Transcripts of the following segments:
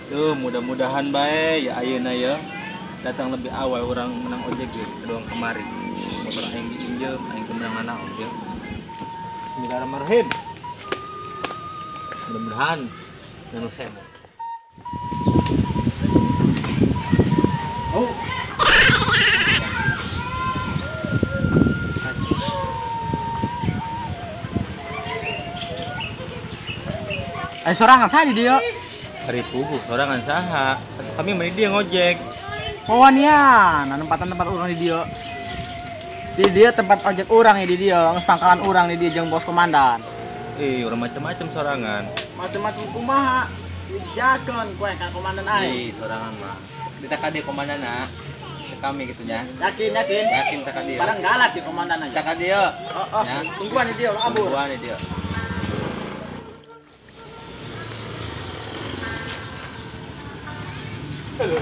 Tuh, mudah-mudahan baik ya ayeuna ya. Datang lebih awal orang menang ojek ya, kedua kemarin. Motor aing diinjem, aing menang mana ojek. Bismillahirrahmanirrahim. Mudah-mudahan nanu semu. Oh. Sorangan saya di dia. Hari puguh, sorangan saha. Kami meni dia ngojek. Wawanian, tempat orang di dia. Di dia tempat ojek orang ya di dia, nges pangkalan orang di dia jeung bos komandan. Orang macam-macam sorangan. Macam-macam kumaha. Dijakeun kowe kan komandan aing. Sorangan mah. Kita kade komandanna. Kami gitu nya. Yakin. Yakin tak kade. Barang galak di komandan aja. Tak kade ya. Ya. Tungguan di dia, abur. Tungguan di dia. Halo.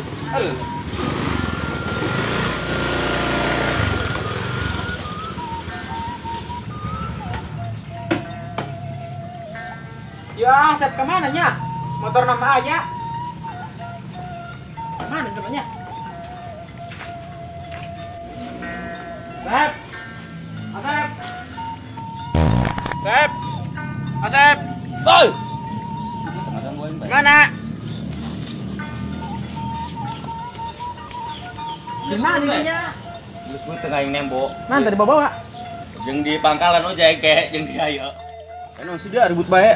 Ya, Sep kemana nya? Motor nama aja. Kemana namanya? Sep. Asep. Sep. Asep. Oi. Mana? Di mana dia? Lu tengah yang nembok. Nanti dibawa. Jeung di pangkalan ojek ke jeung di ayo. Kan sudah ribut bae.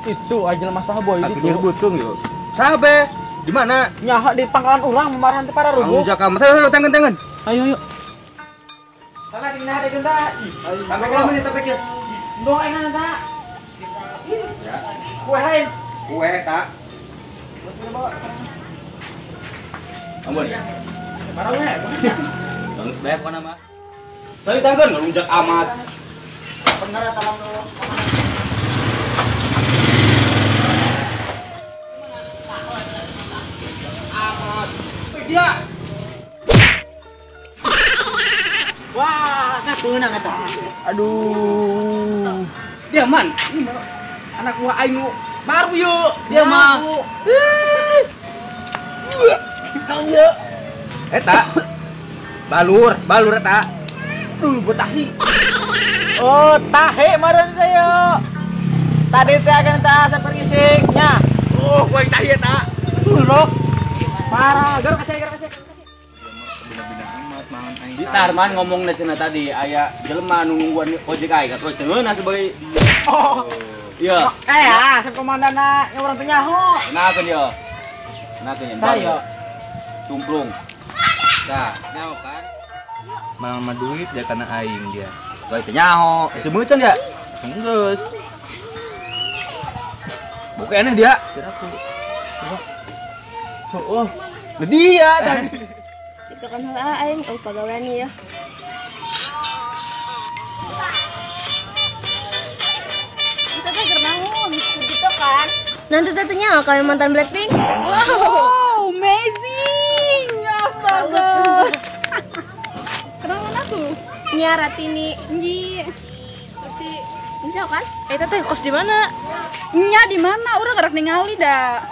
Itu aja masalah boy Aku itu. ribut tong yo. Sabe? Di mana? Nyaha di pangkalan urang memarahan teh para rubuh. Anu jakam. Tangan. Ayo. Salah di nahade genta. Sampai kelamin tapi kieu. Doa enak ta. Ya. Kue lain. Kue eta. Ampun. Barang we. Bang sebab kana mah. Saya tangkeun ngelunjak amat. Bener talam lu. Amat. Dia. Wah, saya peunang eta. Aduh. Dia man. Anak gua aing baru yuk. Dia mah. Kang yuk. Eta. Balur eta. Betahi. Oh, tahe meureun saya. Tadi teh akan tah seperti singnya. Oh, gua yang tahi eta. Loh. Parah, gar kaca. Bina-bina amat mangan aing. Si Tarman ngomongna cenah tadi aya jelema nu nungguan ojek aing atuh cenah sebagai Oh. Iya. Sep komandana yang orang teh nyaho. Nakeun yo. Nakeun Tah yo. Tumplung. Tah, nyaho kan. Mama duit dia kana aing dia. Bae teh nyaho, semeucan ya? Geus. Bukan aneh dia. Kira-aku. Oh. Dia tadi. Itu kan hal aing pagawean ya. Kita teh keur naon? Gitu kan. Nanti tetenya kayak mantan Blackpink. Wow, amazing. Astaga. Kenapa tuh? Nya Ratini. Nji. Berarti Nya kan? Eta teh kos di mana? Nya di mana? Urang gerak ningali da.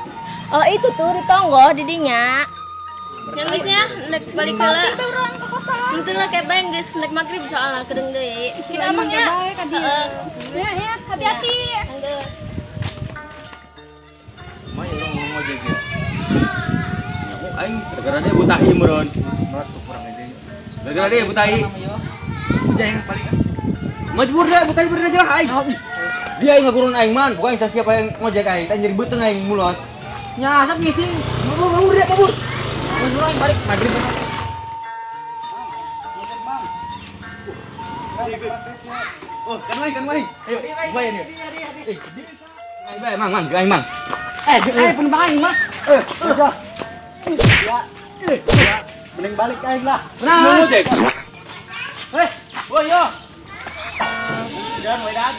Oh, itu tuh di tonggo didinya. Yang geusnya nek balik heula. Mungkin lah kayak bayang geus nek magrib soalna kedeung deui. Kita mah nya. Ya, hati-hati. Geus. Mah orang ngomong ojek ya. Nyaho aing gara-gara dia butahi meureun. Meletup urang aja. Gara-gara dia butahi. Jangan balik. Majbur dah butahi bener aja aing. Dia yang ngagurun aing man, bukan siapa yang ngojek aing. Tanya ribet aing mulos. Nya asap ngising. Babur dia babur. Mun urang balik magrib. Oh, kan main. Ayo, main ya. Ayo, mang, mang. Pun aing mah. Udah. Ya. Mending balik aing lah. Nah, ngojek. Woi yo. Dan.